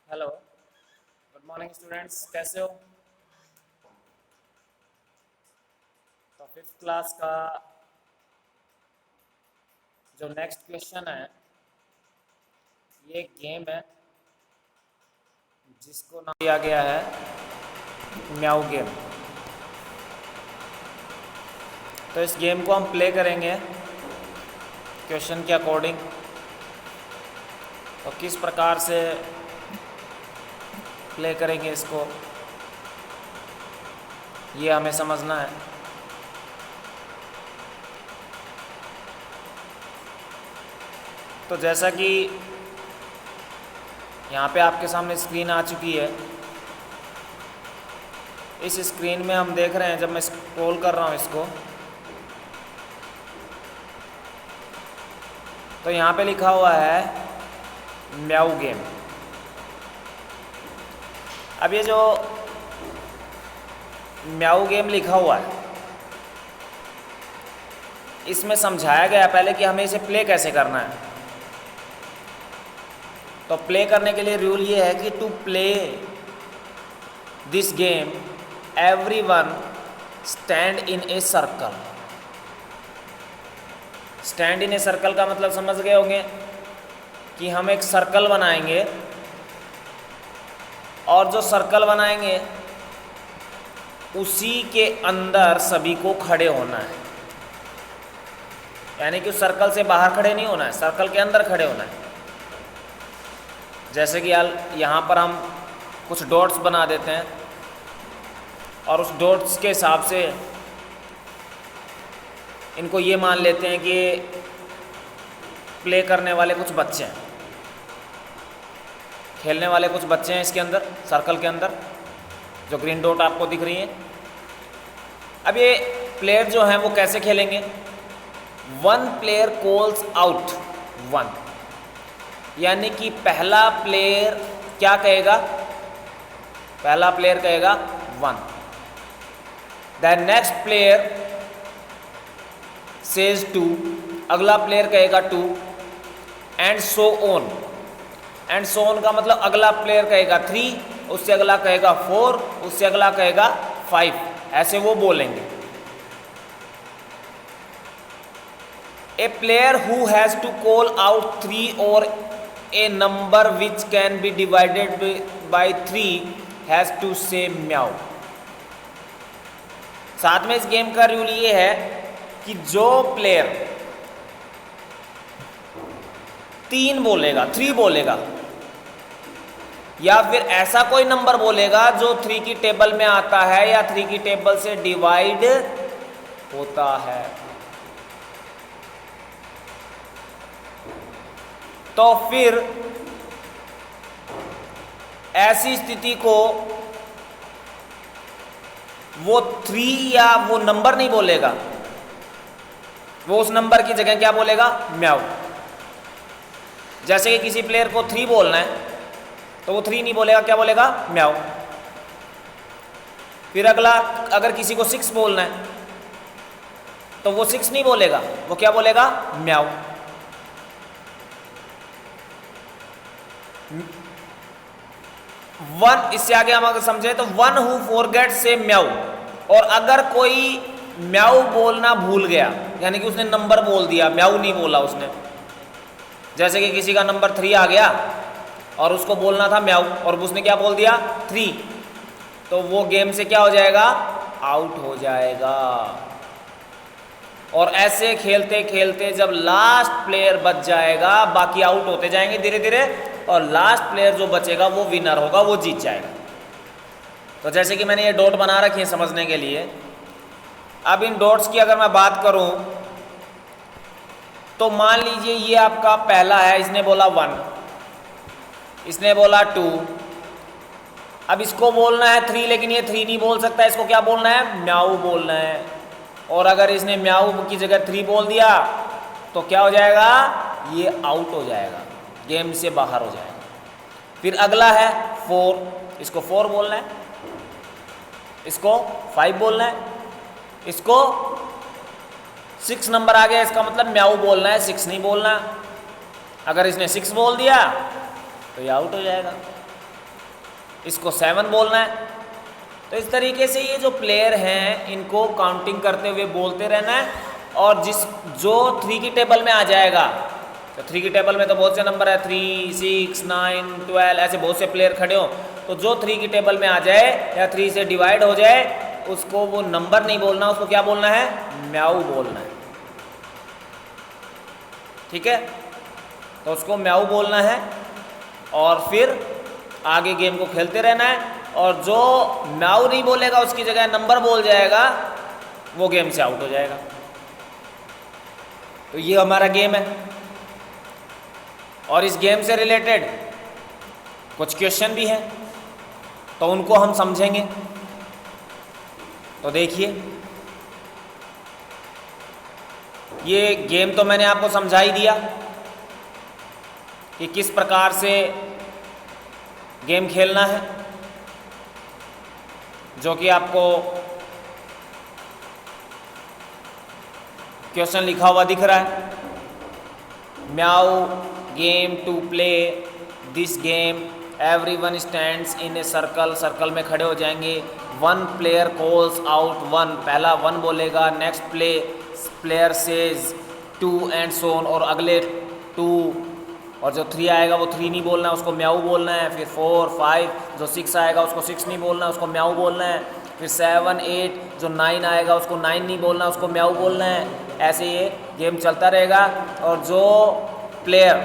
Hello, good morning students, कैसे हो? तो फिफ्थ क्लास का जो नेक्स्ट क्वेश्चन है, ये एक गेम है जिसको नाम दिया गया है म्याऊ गेम। तो इस गेम को हम प्ले करेंगे क्वेश्चन के अकॉर्डिंग। तो किस प्रकार से प्ले करेंगे इसको, ये हमें समझना है। तो जैसा कि यहाँ पे आपके सामने स्क्रीन आ चुकी है, इस स्क्रीन में हम देख रहे हैं, जब मैं स्क्रॉल कर रहा हूँ इसको, तो यहाँ पे लिखा हुआ है म्याऊ गेम। अब ये जो म्याऊ गेम लिखा हुआ है, इसमें समझाया गया पहले कि हमें इसे प्ले कैसे करना है। तो प्ले करने के लिए रूल ये है कि to play this game everyone stand in a circle. Stand in a circle का मतलब समझ गए होंगे कि हम एक सर्कल बनाएंगे, और जो सर्कल बनाएंगे उसी के अंदर सभी को खड़े होना है। यानी कि उस सर्कल से बाहर खड़े नहीं होना है, सर्कल के अंदर खड़े होना है। जैसे कि यहाँ पर हम कुछ डॉट्स बना देते हैं, और उस डॉट्स के हिसाब से इनको ये मान लेते हैं कि प्ले करने वाले कुछ बच्चे हैं, खेलने वाले कुछ बच्चे हैं इसके अंदर, सर्कल के अंदर, जो ग्रीन डॉट आपको दिख रही है। अब ये प्लेयर जो हैं वो कैसे खेलेंगे? One player calls out one, यानी कि पहला प्लेयर क्या कहेगा? पहला प्लेयर कहेगा one, the next player says two, अगला प्लेयर कहेगा two, and so on. And so on का मतलब अगला प्लेयर कहेगा थ्री, उससे अगला कहेगा फोर, उससे अगला कहेगा फाइव, ऐसे वो बोलेंगे। A player who has to call out three और a number which can be divided by three has to say meow. साथ में इस गेम का रूल ये है कि जो प्लेयर तीन बोलेगा, थ्री बोलेगा, या फिर ऐसा कोई नंबर बोलेगा जो थ्री की टेबल में आता है या थ्री की टेबल से डिवाइड होता है, तो फिर ऐसी स्थिति को वो थ्री या वो नंबर नहीं बोलेगा, वो उस नंबर की जगह क्या बोलेगा? म्याऊ। जैसे कि किसी प्लेयर को थ्री बोलना है तो वो थ्री नहीं बोलेगा, क्या बोलेगा? म्याऊ। फिर अगला, अगर किसी को सिक्स बोलना है तो वो सिक्स नहीं बोलेगा, वो क्या बोलेगा? म्याऊ। वन, इससे आगे हम अगर समझे तो वन हु फॉरगेट से म्याऊ। और अगर कोई म्याऊ बोलना भूल गया, यानी कि उसने नंबर बोल दिया, म्याऊ नहीं बोला उसने, जैसे कि किसी का नंबर थ्री आ गया और उसको बोलना था म्याऊ, और उसने क्या बोल दिया? थ्री, तो वो गेम से क्या हो जाएगा? आउट हो जाएगा। और ऐसे खेलते खेलते जब लास्ट प्लेयर बच जाएगा, बाकी आउट होते जाएंगे धीरे धीरे, और लास्ट प्लेयर जो बचेगा वो विनर होगा, वो जीत जाएगा। तो जैसे कि मैंने ये डॉट बना रखी है समझने के लिए। अब इन डॉट्स की अगर मैं बात करूं तो मान लीजिए ये आपका पहला है, इसने बोला वन, इसने बोला टू, अब इसको बोलना है थ्री, लेकिन ये थ्री नहीं बोल सकता, इसको क्या बोलना है? म्याऊ बोलना है। और अगर इसने म्याऊ की जगह थ्री बोल दिया तो क्या हो जाएगा? ये आउट हो जाएगा, गेम से बाहर हो जाएगा। फिर अगला है फोर, इसको फोर बोलना है, इसको फाइव बोलना है, इसको सिक्स नंबर आ गया, इसका मतलब म्याऊ बोलना है, सिक्स नहीं बोलना। अगर इसने सिक्स बोल दिया तो ये आउट हो जाएगा। इसको 7 बोलना है। तो इस तरीके से ये जो प्लेयर हैं इनको काउंटिंग करते हुए बोलते रहना है, और जो 3 की टेबल में आ जाएगा, तो 3 की टेबल में तो बहुत से नंबर है, 3, 6, 9, 12, ऐसे बहुत से प्लेयर खड़े हों, तो जो 3 की टेबल में आ जाए या 3 से डिवाइड हो जाए उसको वो नंबर नहीं बोलना, उसको क्या बोलना है, म्याऊ बोलना है। ठीक है, तो उसको म्याऊ बोलना है और फिर आगे गेम को खेलते रहना है, और जो म्याऊ नहीं बोलेगा उसकी जगह नंबर बोल जाएगा वो गेम से आउट हो जाएगा। तो ये हमारा गेम है, और इस गेम से रिलेटेड कुछ क्वेश्चन भी हैं, तो उनको हम समझेंगे। तो देखिए, ये गेम तो मैंने आपको समझा ही दिया कि किस प्रकार से गेम खेलना है, जो कि आपको क्वेश्चन लिखा हुआ दिख रहा है। Meow game to play this game, everyone stands in a circle, circle में खड़े हो जाएंगे। 1 प्लेयर कॉल्स आउट 1, पहला 1 बोलेगा, next player says 2 and so on, और अगले 2, और जो 3 आएगा वो 3 नहीं बोलना है, उसको म्याऊ बोलना है। फिर 4, 5, जो 6 आएगा उसको 6 नहीं बोलना है, उसको म्याऊ बोलना है। फिर 7, 8, जो 9 आएगा उसको 9 नहीं बोलना, उसको म्याऊ बोलना है। ऐसे ये गेम चलता रहेगा, और जो प्लेयर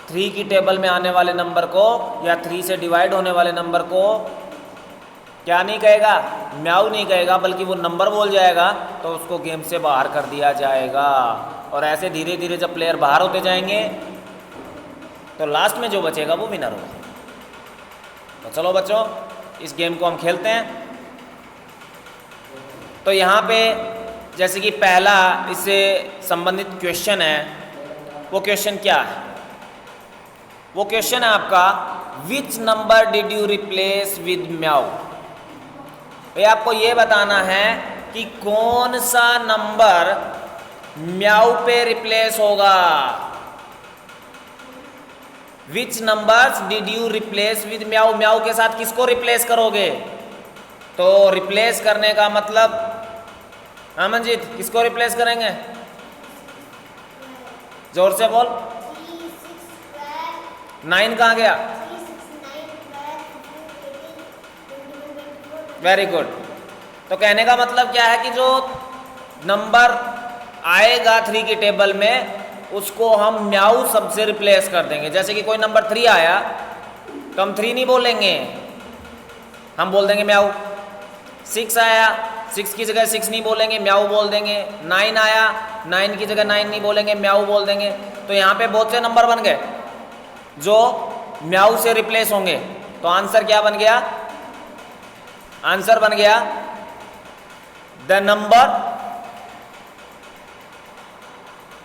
3 की टेबल में आने वाले नंबर को या 3 से डिवाइड होने वाले नंबर को क्या नहीं कहेगा, म्याऊ नहीं कहेगा, बल्कि वो नंबर बोल जाएगा, तो उसको गेम से बाहर कर दिया जाएगा। और ऐसे धीरे धीरे जब प्लेयर बाहर होते जाएंगे तो लास्ट में जो बचेगा वो विनर होगा। तो चलो बच्चों, इस गेम को हम खेलते हैं। तो यहाँ पे जैसे कि पहला इससे संबंधित क्वेश्चन है, वो क्वेश्चन क्या है? वो क्वेश्चन है आपका, which number did you replace with meow. भाई आपको ये बताना है कि कौन सा नंबर म्याऊ पे रिप्लेस होगा। Which numbers did you replace with meow, meow के साथ किसको रिप्लेस करोगे? तो रिप्लेस करने का मतलब, हाँ मंजीत, किसको रिप्लेस करेंगे? जोर से बोल। 9 कहाँ गया? Very good. तो कहने का मतलब क्या है कि जो नंबर आएगा 3 की टेबल में उसको हम म्याऊ सबसे रिप्लेस कर देंगे। जैसे कि कोई नंबर 3 आया तो हम 3 नहीं बोलेंगे, हम बोल देंगे म्याऊ। 6 आया, 6 की जगह 6 नहीं बोलेंगे, म्याऊ बोल देंगे। 9 आया, 9 की जगह 9 नहीं बोलेंगे, म्याऊ बोल देंगे। तो यहाँ पे बहुत से नंबर बन गए जो म्याऊ से रिप्लेस होंगे। तो आंसर क्या बन गया? आंसर बन गया the number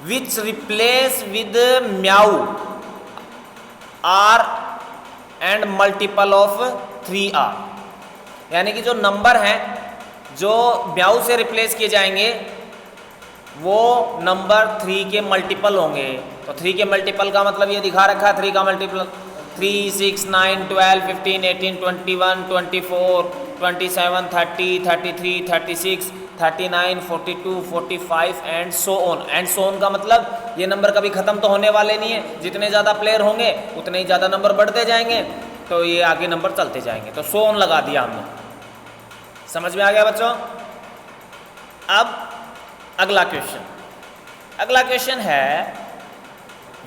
which replace with meow are and multiple of 3 are. यानी कि जो नंबर हैं जो म्याऊ से रिप्लेस किए जाएंगे वो नंबर 3 के मल्टीपल होंगे। तो 3 के मल्टीपल का मतलब ये दिखा रखा है, 3 का multiple 3, 6, 9, 12, 15, 18, 21, 24, 27, 30, 33, 36, 39, 42, 45 and so on. And so on का मतलब ये नंबर कभी ख़त्म तो होने वाले नहीं है, जितने ज़्यादा प्लेयर होंगे उतने ही ज़्यादा नंबर बढ़ते जाएंगे, तो ये आगे नंबर चलते जाएंगे। तो सो ऑन लगा दिया हमने। समझ में आ गया बच्चों? अब अगला क्वेश्चन, अगला क्वेश्चन है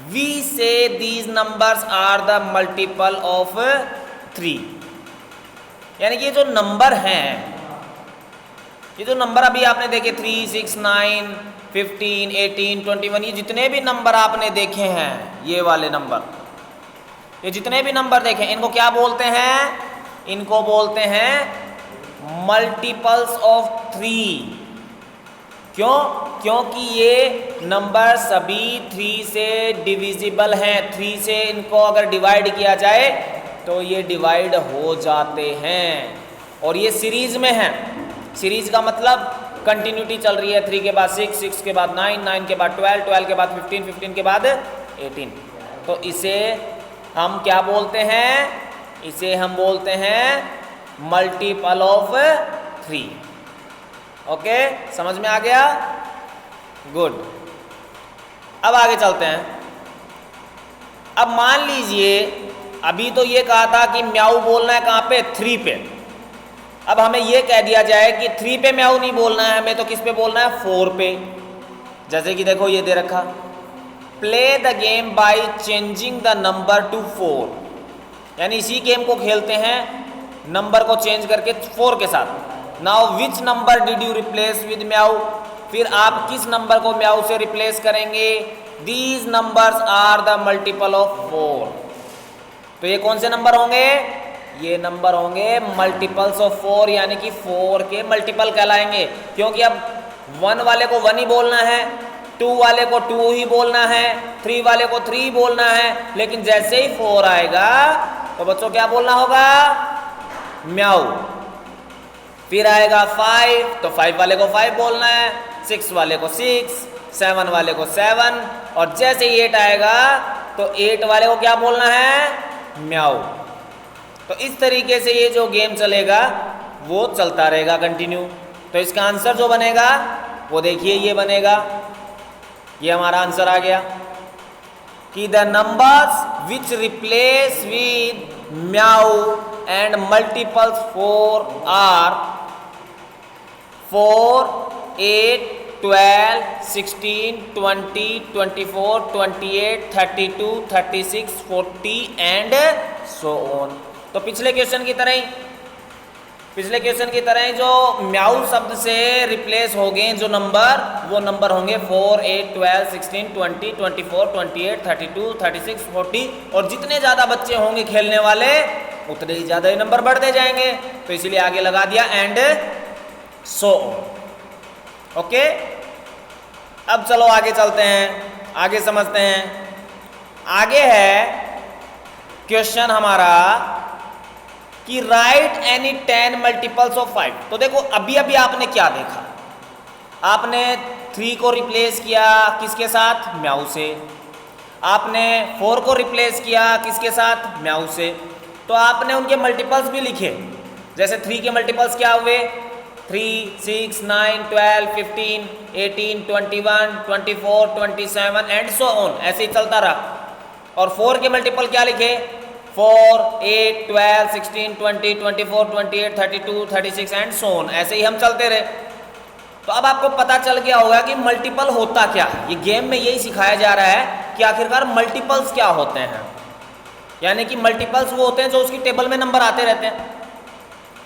we say these numbers are the multiple of 3। यानी कि ये जो नंबर हैं, ये जो नंबर अभी आपने देखे 3, 6, 9, 15, 18, 21, ये जितने भी नंबर आपने देखे हैं, ये वाले नंबर, ये जितने भी नंबर देखे, इनको क्या बोलते हैं? इनको बोलते हैं मल्टीपल्स ऑफ 3। क्यों? क्योंकि ये नंबर सभी 3 से डिविजिबल हैं। 3 से इनको अगर डिवाइड किया जाए तो ये डिवाइड हो जाते हैं, और ये सीरीज में है। सीरीज का मतलब कंटिन्यूटी चल रही है। 3 के बाद 6, 6 के बाद 9, 9 के बाद 12, 12 के बाद 15, 15 के बाद 18। तो इसे हम क्या बोलते हैं? इसे हम बोलते हैं मल्टीपल ऑफ 3। ओके, समझ में आ गया? गुड। अब आगे चलते हैं। अब मान लीजिए अभी तो ये कहा था कि म्याऊ बोलना है कहाँ पे? 3 पे। अब हमें ये कह दिया जाए कि 3 पे म्याऊ नहीं बोलना है, हमें तो किस पे बोलना है? 4 पे। जैसे कि देखो ये दे रखा, play the game by changing the number two 4, यानी इसी गेम को खेलते हैं नंबर को चेंज करके 4 के साथ। Now which number did you replace with meow? फिर आप किस नंबर को म्याऊ से रिप्लेस करेंगे? These numbers are the multiple of 4। तो ये कौन से नंबर होंगे? ये नंबर होंगे मल्टीपल्स ऑफ 4, यानी कि 4 के मल्टीपल कहलाएंगे। क्योंकि अब 1 वाले को 1 ही बोलना है, 2 वाले को 2 ही बोलना है, 3 वाले को 3 बोलना है, लेकिन जैसे ही 4 आएगा तो बच्चों क्या बोलना होगा? म्याऊ। फिर आएगा 5 तो 5 वाले को 5 बोलना है, 6 वाले को 6, 7 वाले को 7, और जैसे ही 8 आएगा तो 8 वाले को क्या बोलना है? म्याऊ। तो इस तरीके से ये जो गेम चलेगा वो चलता रहेगा कंटिन्यू। तो इसका आंसर जो बनेगा वो देखिए ये बनेगा, ये हमारा आंसर आ गया कि the numbers which replace with meow and multiples 4 are 4, 8, 12, 16, 20, 24, 28, 32, 36, 40 and so on. तो पिछले क्वेश्चन की तरह ही जो म्याऊ शब्द से रिप्लेस हो गए जो नंबर, वो नंबर होंगे 4, 8, 12, 16, 20, 24, 28, 32, 36, 40, और जितने ज़्यादा बच्चे होंगे खेलने वाले उतने ही ज़्यादा ही नंबर बढ़ते जाएंगे। तो इसीलिए आगे लगा दिया एंड सो ऑन। ओके, अब चलो आगे चलते हैं, आगे समझते हैं। आगे है क्वेश्चन हमारा कि राइट एनी 10 मल्टीपल्स ऑफ 5। तो देखो अभी अभी आपने क्या देखा? आपने 3 को रिप्लेस किया किसके साथ? म्याऊ से। आपने 4 को रिप्लेस किया किसके साथ? म्याऊ से। तो आपने उनके मल्टीपल्स भी लिखे। जैसे 3 के मल्टीपल्स क्या हुए? 3, 6, 9, 12, 15, 18, 21, 24, 27 एंड सो ऑन, ऐसे ही चलता रहा। और 4 के मल्टीपल क्या लिखे? 4, 8, 12, 16, 20, 24, 28, 32, 36 एंड सो ऑन, ऐसे ही हम चलते रहे। तो अब आपको पता चल गया होगा कि मल्टीपल होता क्या है। ये गेम में यही सिखाया जा रहा है कि आखिरकार मल्टीपल्स क्या होते हैं। यानी कि मल्टीपल्स वो होते हैं जो उसकी टेबल में नंबर आते रहते हैं।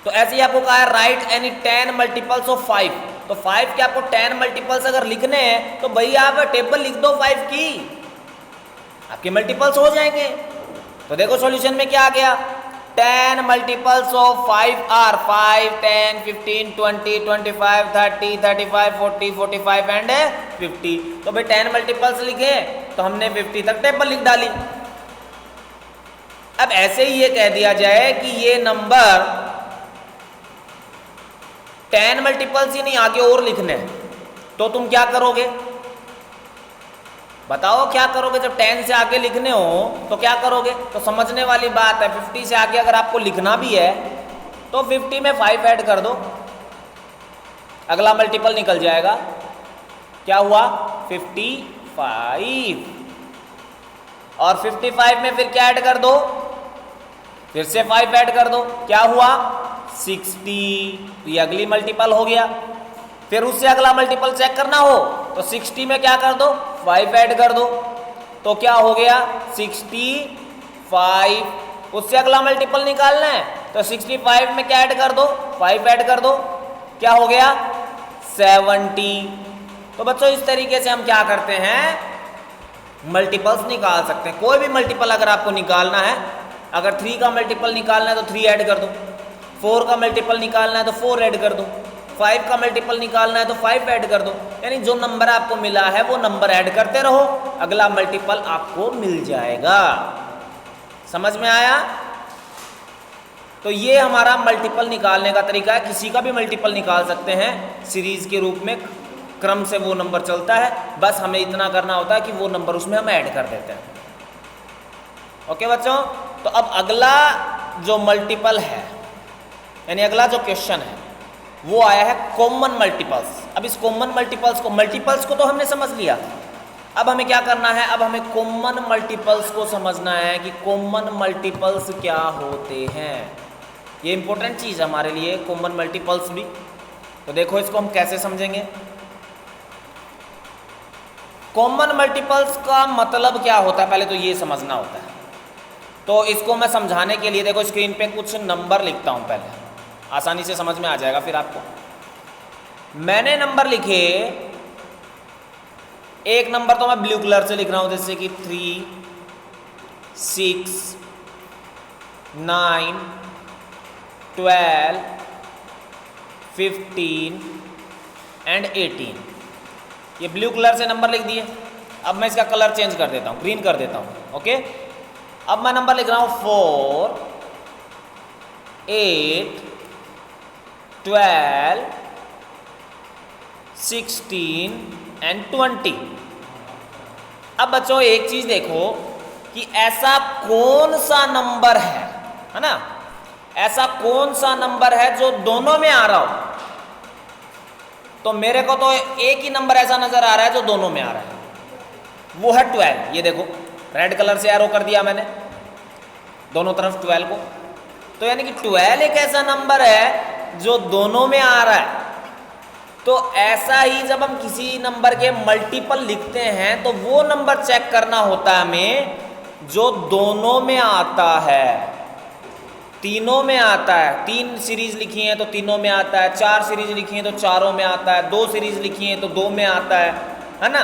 तो ऐसे ही आपको कहा है राइट एनी 10 मल्टीपल्स ऑफ 5। तो 5 के आपको 10 मल्टीपल्स अगर लिखने हैं तो भाई आप टेबल लिख दो 5 की, आपके मल्टीपल्स हो जाएंगे। तो देखो सॉल्यूशन में क्या आ गया? 10 मल्टीपल्स ऑफ 5 आर 5, 10, 15, 20, 25, 30, 35, 40, 45 एंड 50। तो भाई 10 मल्टीपल्स लिखे तो हमने 50 तक टेबल लिख डाली। अब ऐसे ही ये कह दिया जाए कि ये नंबर 10 मल्टीपल्स ही नहीं आगे और लिखने, तो तुम क्या करोगे? बताओ क्या करोगे? जब 10 से आगे लिखने हो तो क्या करोगे? तो समझने वाली बात है, 50 से आगे अगर आपको लिखना भी है तो 50 में 5 ऐड कर दो, अगला मल्टीपल निकल जाएगा। क्या हुआ? 55। और 55 में फिर क्या ऐड कर दो? फिर से 5 ऐड कर दो, क्या हुआ? 60। तो ये अगली मल्टीपल हो गया। फिर उससे अगला मल्टीपल चेक करना हो तो 60 में क्या कर दो? 5 ऐड कर दो, तो क्या हो गया? 65। उससे अगला मल्टीपल निकालना है तो 65 में क्या ऐड कर दो? 5 ऐड कर दो, क्या हो गया? 70। तो बच्चों इस तरीके से हम क्या करते हैं? मल्टीपल्स निकाल सकते हैं। कोई भी मल्टीपल अगर आपको निकालना है, अगर 3 का मल्टीपल निकालना है तो 3 ऐड कर दो, 4 का मल्टीपल निकालना है तो 4 ऐड कर दो, 5 का मल्टीपल निकालना है तो 5 ऐड कर दो। यानी जो नंबर आपको मिला है वो नंबर ऐड करते रहो, अगला मल्टीपल आपको मिल जाएगा। समझ में आया? तो ये हमारा मल्टीपल निकालने का तरीका है। किसी का भी मल्टीपल निकाल सकते हैं सीरीज के रूप में, क्रम से वो नंबर चलता है। बस हमें इतना करना होता है कि वो नंबर उसमें हम ऐड कर देते हैं। ओके बच्चों, तो अब अगला जो मल्टीपल है, यानी अगला जो क्वेश्चन है वो आया है कॉमन मल्टीपल्स। अब इस कॉमन मल्टीपल्स को तो हमने समझ लिया, अब हमें क्या करना है, अब हमें कॉमन मल्टीपल्स को समझना है कि कॉमन मल्टीपल्स क्या होते हैं। ये इंपॉर्टेंट चीज़ है हमारे लिए, कॉमन मल्टीपल्स भी। तो देखो इसको हम कैसे समझेंगे। कॉमन मल्टीपल्स का मतलब क्या होता है, पहले तो ये समझना होता है। तो इसको मैं समझाने के लिए देखो स्क्रीन पे कुछ नंबर लिखता हूँ, पहले आसानी से समझ में आ जाएगा फिर आपको। मैंने नंबर लिखे, एक नंबर तो मैं ब्लू कलर से लिख रहा हूँ, जैसे कि 3, 6, 9, 12, 15 एंड 18, ये ब्लू कलर से नंबर लिख दिए। अब मैं इसका कलर चेंज कर देता हूँ, ग्रीन कर देता हूँ। ओके, अब मैं नंबर लिख रहा हूँ 4, 8, 12, 16 एंड 20। अब बच्चों एक चीज देखो कि ऐसा कौन सा नंबर है ना, ऐसा कौन सा नंबर है जो दोनों में आ रहा हो। तो मेरे को तो एक ही नंबर ऐसा नजर आ रहा है जो दोनों में आ रहा है, वो है 12। ये देखो रेड कलर से एरो कर दिया मैंने दोनों तरफ 12 को। तो यानी कि 12 एक ऐसा नंबर है जो दोनों में आ रहा है। तो ऐसा ही जब हम किसी नंबर के मल्टीपल लिखते हैं तो वो नंबर चेक करना होता है हमें जो दोनों में आता है, तीनों में आता है। 3 सीरीज लिखी है तो तीनों में आता है, 4 सीरीज लिखी है तो चारों में आता है, 2 सीरीज लिखी है तो 2 में आता है ना।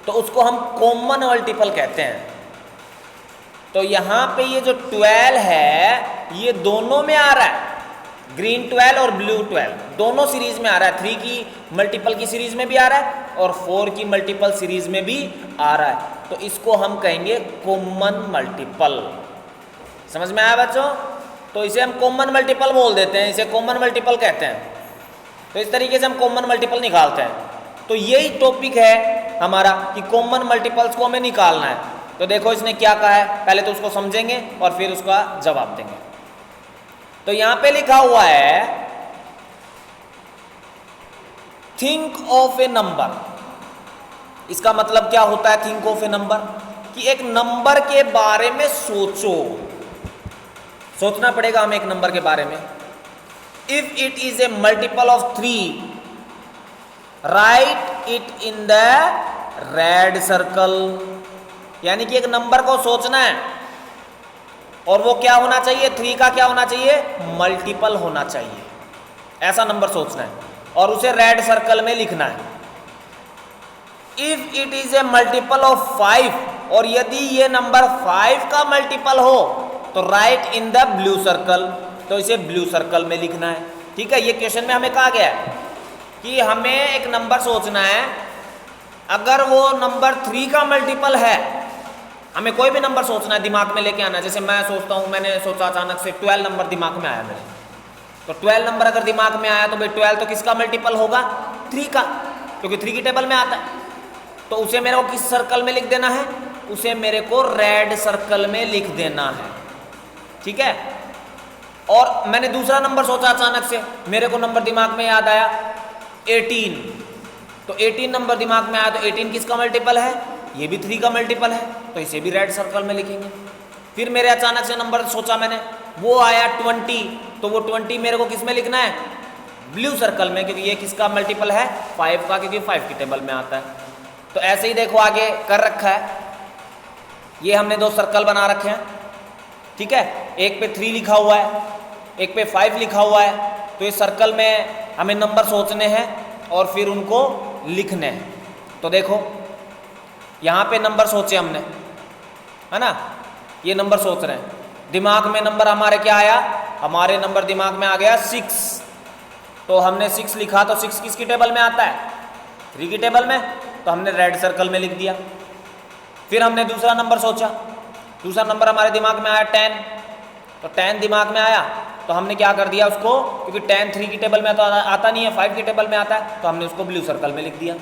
तो उसको हम कॉमन मल्टीपल कहते हैं। तो यहाँ पे ये जो 12 है ये दोनों में आ रहा है, ग्रीन 12 और ब्लू 12 दोनों सीरीज में आ रहा है। 3 की मल्टीपल की सीरीज में भी आ रहा है और 4 की मल्टीपल सीरीज में भी आ रहा है। तो इसको हम कहेंगे कॉमन मल्टीपल। समझ में आया बच्चों? तो इसे हम कॉमन मल्टीपल बोल देते हैं, इसे कॉमन मल्टीपल कहते हैं। तो इस तरीके से हम कॉमन मल्टीपल निकालते हैं। तो यही टॉपिक है हमारा कि कॉमन मल्टीपल्स को हमें निकालना है। तो देखो इसने क्या कहा है, पहले तो उसको समझेंगे और फिर उसका जवाब देंगे। तो यहां पे लिखा हुआ है थिंक ऑफ ए नंबर। इसका मतलब क्या होता है थिंक ऑफ ए नंबर, कि एक नंबर के बारे में सोचो। सोचना पड़ेगा हमें एक नंबर के बारे में। If it is a multiple of 3, right it in the red circle. यानी कि एक नंबर को सोचना है और वो क्या होना चाहिए, 3 का क्या होना चाहिए, मल्टीपल होना चाहिए। ऐसा नंबर सोचना है और उसे रेड सर्कल में लिखना है। If it is a multiple of 5, और यदि ये नंबर 5 का मल्टीपल हो तो right in the blue circle, तो इसे ब्लू सर्कल में लिखना है। ठीक है, ये क्वेश्चन में हमें कहा गया है कि हमें एक नंबर सोचना है, अगर वो नंबर 3 का मल्टीपल है, हमें कोई भी नंबर सोचना है, दिमाग में लेके आना है। जैसे मैं सोचता हूँ, मैंने सोचा अचानक से 12 नंबर दिमाग में आया मेरे, तो 12 नंबर अगर दिमाग में आया तो भाई 12 तो किसका मल्टीपल होगा, 3 का, क्योंकि 3 की टेबल में आता है। तो उसे मेरे को किस सर्कल में लिख देना है, उसे मेरे को रेड सर्कल में लिख देना है। ठीक है, और मैंने दूसरा नंबर सोचा अचानक से, मेरे को नंबर दिमाग में याद आया 18, तो 18 नंबर दिमाग में आया, तो 18 किसका मल्टीपल है, ये भी 3 का मल्टीपल है, तो इसे भी रेड सर्कल में लिखेंगे। फिर मेरे अचानक से नंबर सोचा मैंने, वो आया 20, तो वो 20 मेरे को किस में लिखना है, ब्लू सर्कल में, क्योंकि ये किसका मल्टीपल है, 5 का, क्योंकि 5 की टेबल में आता है। तो ऐसे ही देखो आगे कर रखा है, ये हमने 2 सर्कल बना रखे हैं। ठीक है, एक पे 3 लिखा हुआ है, एक पे 5 लिखा हुआ है। तो इस सर्कल में हमें नंबर सोचने हैं और फिर उनको लिखने हैं। तो देखो यहाँ पे नंबर सोचे हमने, है ना, ये नंबर सोच रहे हैं, दिमाग में नंबर हमारे क्या आया, हमारे नंबर दिमाग में आ गया 6, तो हमने 6 लिखा, तो 6 किसकी टेबल में आता है, 3 की टेबल में, तो हमने रेड सर्कल में लिख दिया। फिर हमने दूसरा नंबर सोचा, दूसरा नंबर हमारे दिमाग में आया 10, तो 10 दिमाग में आया, तो हमने क्या कर दिया उसको, क्योंकि 10 3 की टेबल में तो आता नहीं है, 5 की टेबल में आता है, तो हमने उसको ब्लू सर्कल में लिख दिया।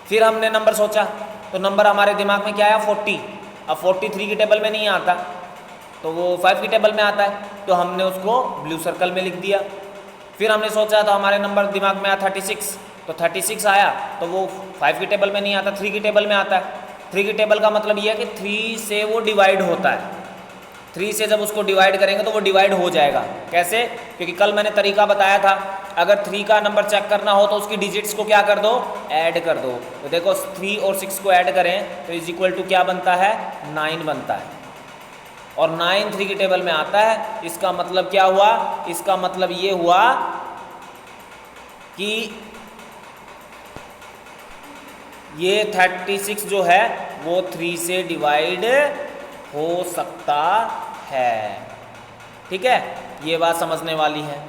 फिर हमने नंबर सोचा, तो नंबर हमारे दिमाग में क्या आया 40, अब 40 3 की टेबल में नहीं आता, तो वो 5 की टेबल में आता है, तो हमने उसको ब्लू सर्कल में लिख दिया। फिर हमने सोचा तो हमारे नंबर दिमाग में आया 36, तो 36 आया तो वो 5 की टेबल में नहीं आता, 3 की टेबल में आता है। 3 की टेबल का मतलब ये है कि 3 से वो डिवाइड होता है, 3 से जब उसको डिवाइड करेंगे तो वो डिवाइड हो जाएगा। कैसे? क्योंकि कल मैंने तरीका बताया था, अगर 3 का नंबर चेक करना हो तो उसकी डिजिट्स को क्या कर दो, ऐड कर दो। तो देखो 3 और 6 को ऐड करें तो इज इक्वल टू क्या बनता है, 9 बनता है। और 9 3 की टेबल में आता है। इसका मतलब क्या हुआ, इसका मतलब ये हुआ कि ये 36 जो है वो 3 से डिवाइड हो सकता है। ठीक है, ये बात समझने वाली है।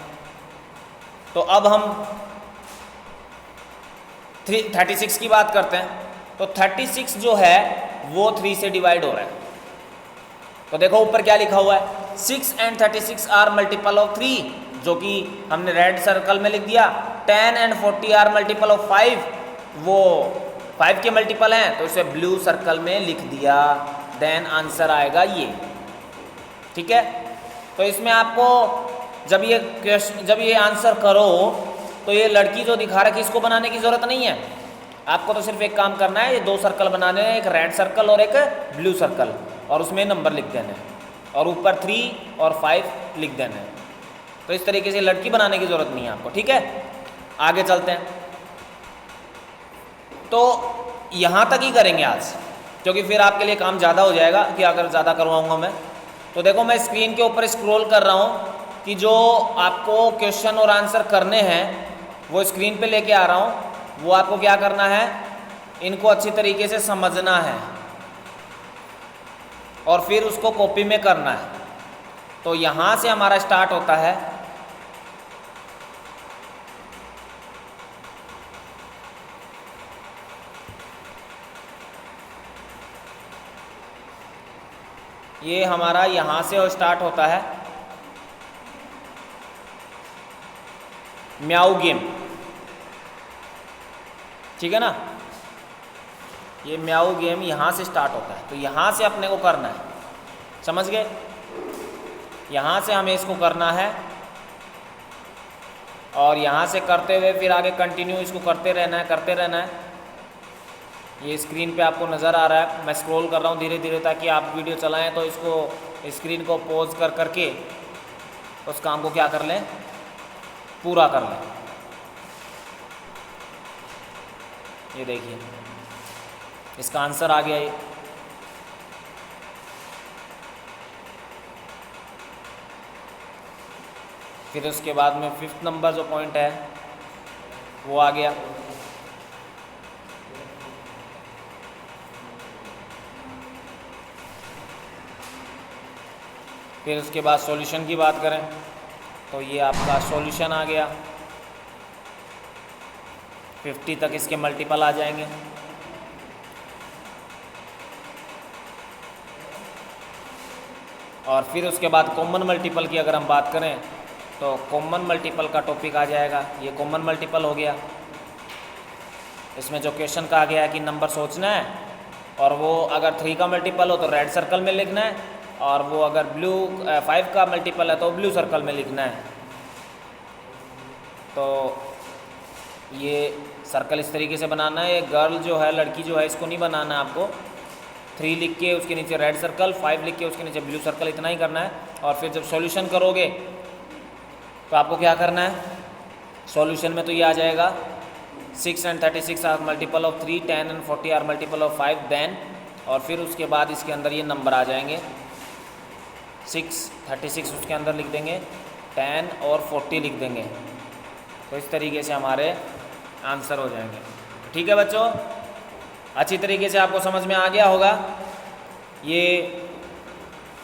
तो अब हम 36 की बात करते हैं। तो 36 जो है वो 3 से डिवाइड हो रहा है। तो देखो ऊपर क्या लिखा हुआ है, 6 and 36 आर मल्टीपल ऑफ 3, जो कि हमने रेड सर्कल में लिख दिया। 10 and 40 आर मल्टीपल ऑफ 5, वो 5 के मल्टीपल हैं तो इसे ब्लू सर्कल में लिख दिया। देन आंसर आएगा ये। ठीक है, तो इसमें आपको जब ये आंसर करो तो ये लड़की जो दिखा रखी इसको बनाने की ज़रूरत नहीं है। आपको तो सिर्फ एक काम करना है, ये 2 सर्कल बनाने हैं, एक रेड सर्कल और एक ब्लू सर्कल, और उसमें नंबर लिख देने हैं और ऊपर 3 और 5 लिख देने हैं। तो इस तरीके से लड़की बनाने की ज़रूरत नहीं है आपको। ठीक है, आगे चलते हैं। तो यहाँ तक ही करेंगे आज, क्योंकि फिर आपके लिए काम ज़्यादा हो जाएगा कि अगर ज़्यादा करवाऊँगा मैं। तो देखो मैं स्क्रीन के ऊपर स्क्रॉल कर रहा हूँ कि जो आपको क्वेश्चन और आंसर करने हैं वो स्क्रीन पे लेके आ रहा हूँ। वो आपको क्या करना है, इनको अच्छी तरीके से समझना है और फिर उसको कॉपी में करना है। तो यहाँ से हमारा स्टार्ट होता है ये हमारा यहाँ से स्टार्ट होता है म्याऊ गेम। ठीक है ना, ये म्याऊ गेम यहाँ से स्टार्ट होता है। तो यहाँ से अपने को करना है, समझ गए? यहाँ से हमें इसको करना है और यहाँ से करते हुए फिर आगे कंटिन्यू इसको करते रहना है। ये स्क्रीन पे आपको नज़र आ रहा है, मैं स्क्रॉल कर रहा हूँ धीरे धीरे ताकि आप वीडियो चलाएं तो इसको स्क्रीन को पॉज कर करके उस काम को क्या कर लें, पूरा कर लें। ये देखिए इसका आंसर आ गया। ये फिर उसके बाद में 5th नंबर जो पॉइंट है वो आ गया। फिर उसके बाद सॉल्यूशन की बात करें तो ये आपका सॉल्यूशन आ गया। 50 तक इसके मल्टीपल आ जाएंगे। और फिर उसके बाद कॉमन मल्टीपल की अगर हम बात करें तो कॉमन मल्टीपल का टॉपिक आ जाएगा। ये कॉमन मल्टीपल हो गया। इसमें जो क्वेश्चन कहा गया है कि नंबर सोचना है और वो अगर 3 का मल्टीपल हो तो रेड सर्कल में लिखना है और वो अगर 5 का मल्टीपल है तो ब्लू सर्कल में लिखना है। तो ये सर्कल इस तरीके से बनाना है। ये गर्ल जो है, लड़की जो है, इसको नहीं बनाना है आपको। 3 लिख के उसके नीचे रेड सर्कल, 5 लिख के उसके नीचे ब्लू सर्कल, इतना ही करना है। और फिर जब सॉल्यूशन करोगे तो आपको क्या करना है, सॉल्यूशन में तो ये आ जाएगा 6 and 36 are multiple of 3, 10 and 40 are multiple of 5 then, और फिर उसके बाद इसके अंदर ये नंबर आ जाएंगे। 6, 36 उसके अंदर लिख देंगे, 10 और 40 लिख देंगे। तो इस तरीके से हमारे आंसर हो जाएंगे। ठीक है बच्चों, अच्छी तरीके से आपको समझ में आ गया होगा। ये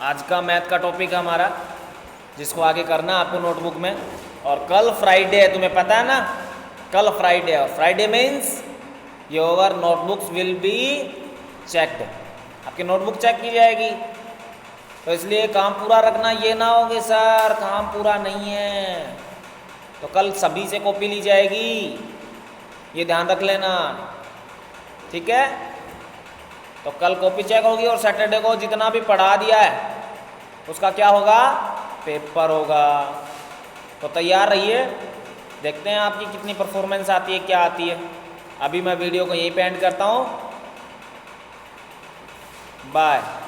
आज का मैथ का टॉपिक है हमारा, जिसको आगे करना है आपको नोटबुक में। और कल फ्राइडे है, तुम्हें पता है ना, कल फ्राइडे है। और Friday means your notebooks will be checked, आपकी नोटबुक चेक की जाएगी। तो इसलिए काम पूरा रखना, ये ना हो कि सर काम पूरा नहीं है। तो कल सभी से कॉपी ली जाएगी, ये ध्यान रख लेना। ठीक है, तो कल कॉपी चेक होगी और सैटरडे को जितना भी पढ़ा दिया है उसका क्या होगा? पेपर होगा। तो तैयार रहिए, देखते हैं आपकी कितनी परफॉर्मेंस आती है, क्या आती है। अभी मैं वीडियो को यहीं पे एंड करता हूँ। बाय।